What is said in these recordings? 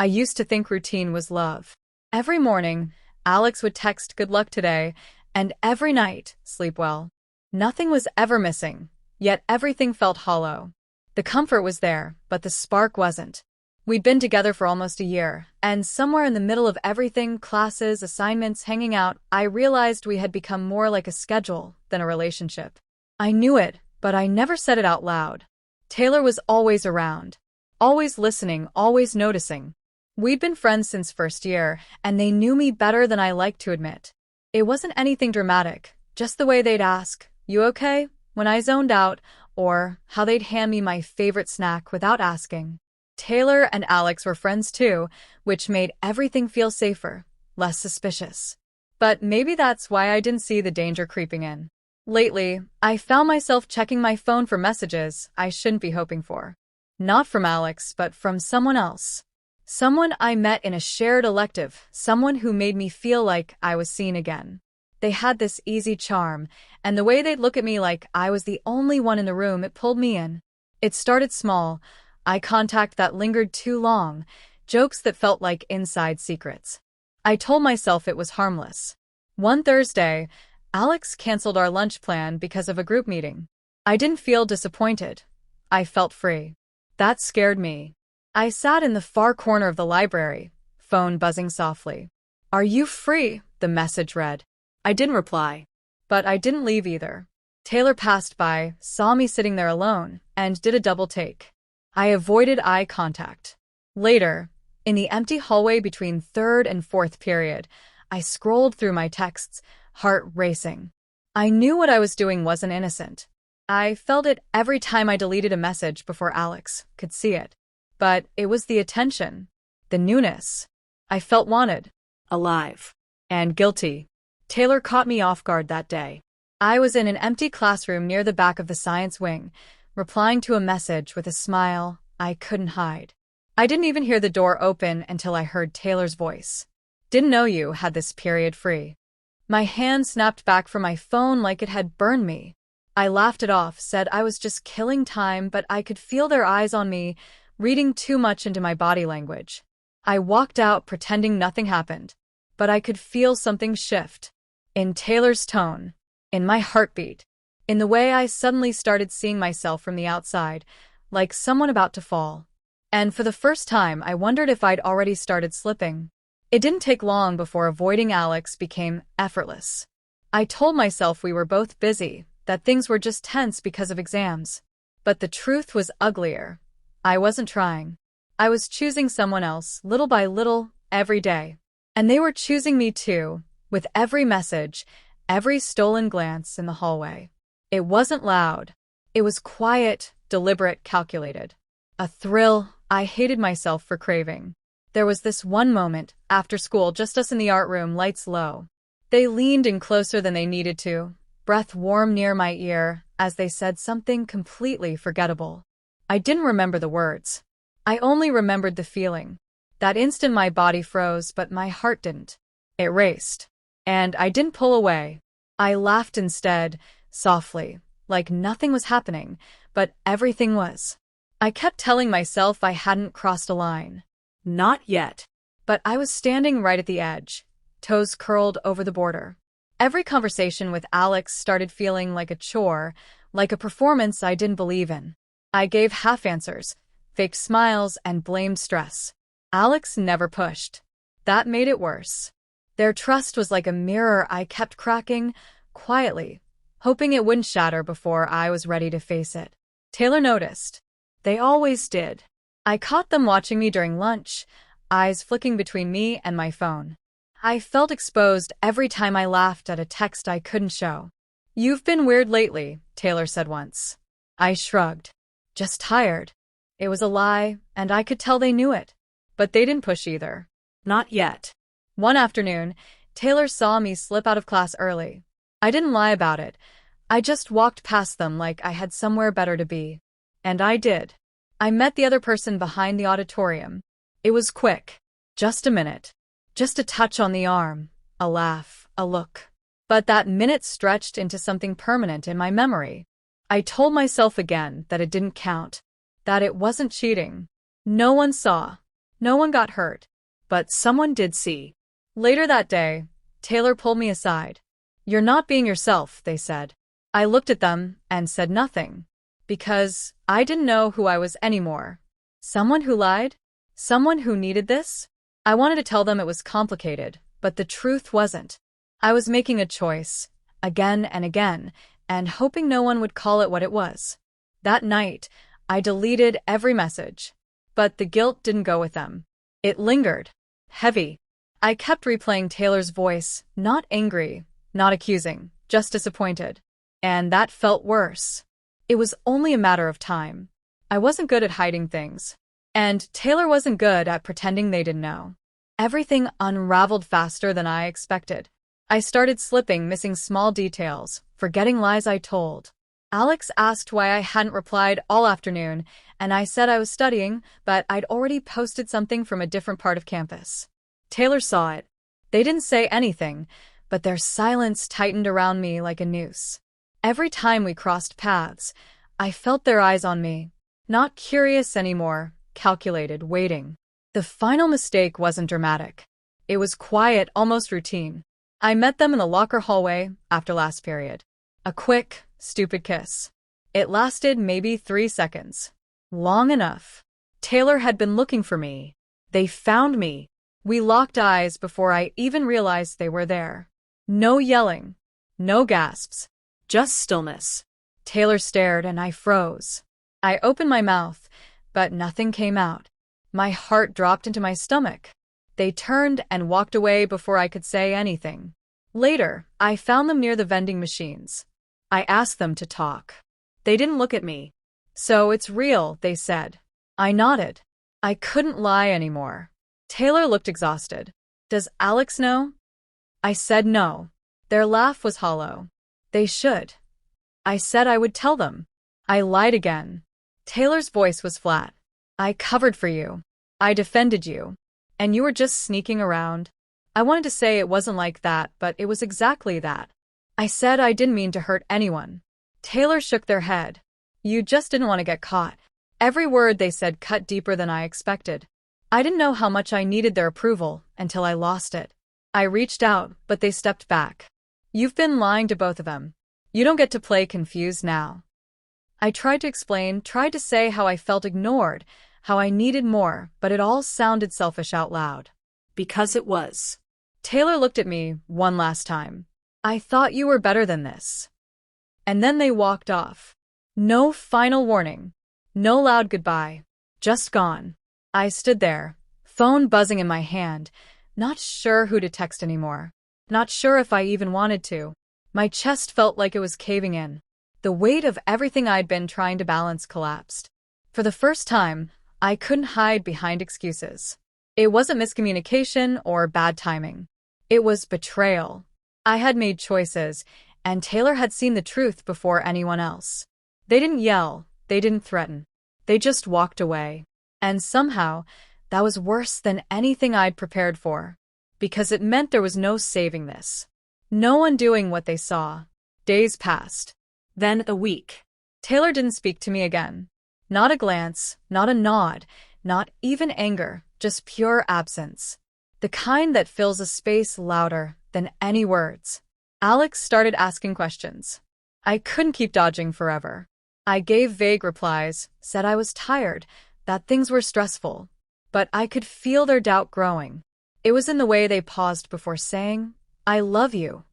I used to think routine was love. Every morning, Alex would text good luck today, and every night, sleep well. Nothing was ever missing, yet everything felt hollow. The comfort was there, but the spark wasn't. We'd been together for almost a year, and somewhere in the middle of everything, classes, assignments, hanging out, I realized we had become more like a schedule than a relationship. I knew it, but I never said it out loud. Taylor was always around, always listening, always noticing. We'd been friends since first year, and they knew me better than I liked to admit. It wasn't anything dramatic, just the way they'd ask, "You okay?" when I zoned out, or how they'd hand me my favorite snack without asking. Taylor and Alex were friends too, which made everything feel safer, less suspicious. But maybe that's why I didn't see the danger creeping in. Lately, I found myself checking my phone for messages I shouldn't be hoping for. Not from Alex, but from someone else. Someone I met in a shared elective, someone who made me feel like I was seen again. They had this easy charm, and the way they'd look at me like I was the only one in the room, it pulled me in. It started small, eye contact that lingered too long, jokes that felt like inside secrets. I told myself it was harmless. One Thursday, Alex canceled our lunch plan because of a group meeting. I didn't feel disappointed. I felt free. That scared me. I sat in the far corner of the library, phone buzzing softly. "Are you free?" the message read. I didn't reply. But I didn't leave either. Taylor passed by, saw me sitting there alone, and did a double take. I avoided eye contact. Later, in the empty hallway between third and fourth period, I scrolled through my texts, heart racing. I knew what I was doing wasn't innocent. I felt it every time I deleted a message before Alex could see it. But it was the attention, the newness. I felt wanted, alive, and guilty. Taylor caught me off guard that day. I was in an empty classroom near the back of the science wing, replying to a message with a smile I couldn't hide. I didn't even hear the door open until I heard Taylor's voice. "Didn't know you had this period free." My hand snapped back from my phone like it had burned me. I laughed it off, said I was just killing time, but I could feel their eyes on me, reading too much into my body language. I walked out pretending nothing happened, but I could feel something shift. In Taylor's tone, in my heartbeat, in the way I suddenly started seeing myself from the outside, like someone about to fall. And for the first time, I wondered if I'd already started slipping. It didn't take long before avoiding Alex became effortless. I told myself we were both busy, that things were just tense because of exams. But the truth was uglier. I wasn't trying. I was choosing someone else, little by little, every day. And they were choosing me too, with every message, every stolen glance in the hallway. It wasn't loud. It was quiet, deliberate, calculated. A thrill I hated myself for craving. There was this one moment, after school, just us in the art room, lights low. They leaned in closer than they needed to, breath warm near my ear, as they said something completely forgettable. I didn't remember the words. I only remembered the feeling. That instant my body froze, but my heart didn't. It raced. And I didn't pull away. I laughed instead, softly, like nothing was happening, but everything was. I kept telling myself I hadn't crossed a line. Not yet. But I was standing right at the edge, toes curled over the border. Every conversation with Alex started feeling like a chore, like a performance I didn't believe in. I gave half answers, faked smiles, and blamed stress. Alex never pushed. That made it worse. Their trust was like a mirror I kept cracking, quietly, hoping it wouldn't shatter before I was ready to face it. Taylor noticed. They always did. I caught them watching me during lunch, eyes flicking between me and my phone. I felt exposed every time I laughed at a text I couldn't show. "You've been weird lately," Taylor said once. I shrugged. Just tired. It was a lie, and I could tell they knew it. But they didn't push either. Not yet. One afternoon, Taylor saw me slip out of class early. I didn't lie about it. I just walked past them like I had somewhere better to be. And I did. I met the other person behind the auditorium. It was quick. Just a minute. Just a touch on the arm, a laugh, a look. But that minute stretched into something permanent in my memory. I told myself again that it didn't count, that it wasn't cheating. No one saw. No one got hurt, but someone did see. Later that day, Taylor pulled me aside. "You're not being yourself," they said. I looked at them and said nothing, because I didn't know who I was anymore. Someone who lied? Someone who needed this? I wanted to tell them it was complicated, but the truth wasn't. I was making a choice, again and again, and hoping no one would call it what it was. That night, I deleted every message. But the guilt didn't go with them. It lingered. Heavy. I kept replaying Taylor's voice, not angry, not accusing, just disappointed. And that felt worse. It was only a matter of time. I wasn't good at hiding things. And Taylor wasn't good at pretending they didn't know. Everything unraveled faster than I expected. I started slipping, missing small details, forgetting lies I told. Alex asked why I hadn't replied all afternoon, and I said I was studying, but I'd already posted something from a different part of campus. Taylor saw it. They didn't say anything, but their silence tightened around me like a noose. Every time we crossed paths, I felt their eyes on me. Not curious anymore, calculated, waiting. The final mistake wasn't dramatic. It was quiet, almost routine. I met them in the locker hallway after last period. A quick, stupid kiss. It lasted maybe 3 seconds. Long enough. Taylor had been looking for me. They found me. We locked eyes before I even realized they were there. No yelling. No gasps. Just stillness. Taylor stared and I froze. I opened my mouth, but nothing came out. My heart dropped into my stomach. They turned and walked away before I could say anything. Later, I found them near the vending machines. I asked them to talk. They didn't look at me. "So it's real," they said. I nodded. I couldn't lie anymore. Taylor looked exhausted. "Does Alex know?" I said no. Their laugh was hollow. "They should." I said I would tell them. I lied again. Taylor's voice was flat. "I covered for you. I defended you. And you were just sneaking around." I wanted to say it wasn't like that, but it was exactly that. I said I didn't mean to hurt anyone. Taylor shook their head. "You just didn't want to get caught." Every word they said cut deeper than I expected. I didn't know how much I needed their approval until I lost it. I reached out, but they stepped back. "You've been lying to both of them. You don't get to play confused now." I tried to explain, tried to say how I felt ignored, how I needed more, but it all sounded selfish out loud. Because it was. Taylor looked at me one last time. "I thought you were better than this." And then they walked off. No final warning. No loud goodbye. Just gone. I stood there, phone buzzing in my hand, not sure who to text anymore. Not sure if I even wanted to. My chest felt like it was caving in. The weight of everything I'd been trying to balance collapsed. For the first time, I couldn't hide behind excuses. It wasn't miscommunication or bad timing. It was betrayal. I had made choices, and Taylor had seen the truth before anyone else. They didn't yell, they didn't threaten. They just walked away. And somehow, that was worse than anything I'd prepared for. Because it meant there was no saving this. No undoing what they saw. Days passed. Then a week. Taylor didn't speak to me again. Not a glance, not a nod, not even anger, just pure absence. The kind that fills a space louder than any words. Alex started asking questions. I couldn't keep dodging forever. I gave vague replies, said I was tired, that things were stressful. But I could feel their doubt growing. It was in the way they paused before saying, "I love you."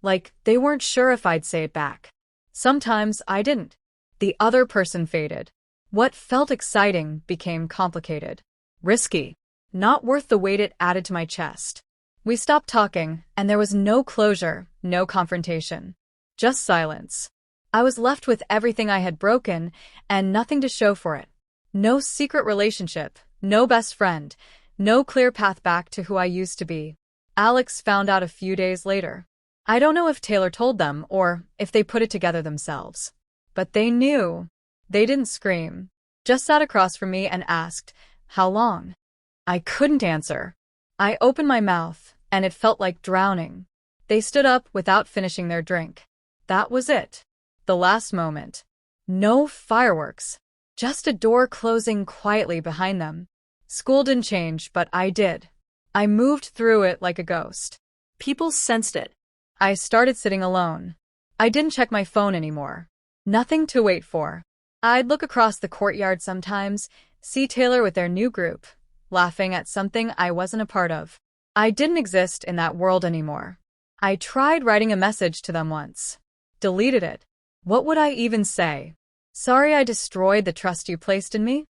Like they weren't sure if I'd say it back. Sometimes I didn't. The other person faded. What felt exciting became complicated. Risky. Not worth the weight it added to my chest. We stopped talking, and there was no closure, no confrontation. Just silence. I was left with everything I had broken, and nothing to show for it. No secret relationship, no best friend, no clear path back to who I used to be. Alex found out a few days later. I don't know if Taylor told them or if they put it together themselves. But they knew. They didn't scream. Just sat across from me and asked, "How long?" I couldn't answer. I opened my mouth, and it felt like drowning. They stood up without finishing their drink. That was it. The last moment. No fireworks. Just a door closing quietly behind them. School didn't change, but I did. I moved through it like a ghost. People sensed it. I started sitting alone. I didn't check my phone anymore. Nothing to wait for. I'd look across the courtyard sometimes, see Taylor with their new group, laughing at something I wasn't a part of. I didn't exist in that world anymore. I tried writing a message to them once. Deleted it. What would I even say? Sorry I destroyed the trust you placed in me?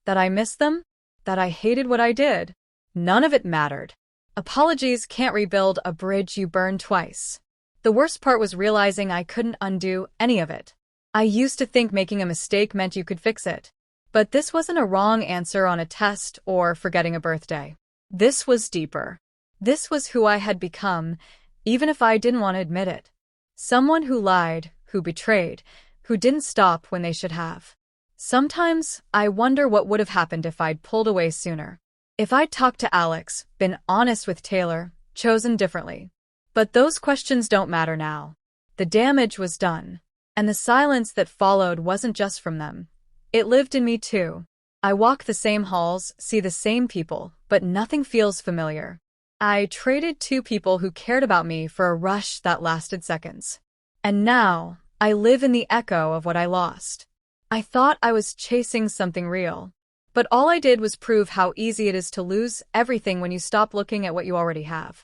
That I missed them? That I hated what I did? None of it mattered. Apologies can't rebuild a bridge you burned twice. The worst part was realizing I couldn't undo any of it. I used to think making a mistake meant you could fix it. But this wasn't a wrong answer on a test or forgetting a birthday. This was deeper. This was who I had become, even if I didn't want to admit it. Someone who lied, who betrayed, who didn't stop when they should have. Sometimes I wonder what would have happened if I'd pulled away sooner. If I'd talked to Alex, been honest with Taylor, chosen differently. But those questions don't matter now. The damage was done. And the silence that followed wasn't just from them. It lived in me too. I walk the same halls, see the same people, but nothing feels familiar. I traded two people who cared about me for a rush that lasted seconds. And now, I live in the echo of what I lost. I thought I was chasing something real. But all I did was prove how easy it is to lose everything when you stop looking at what you already have.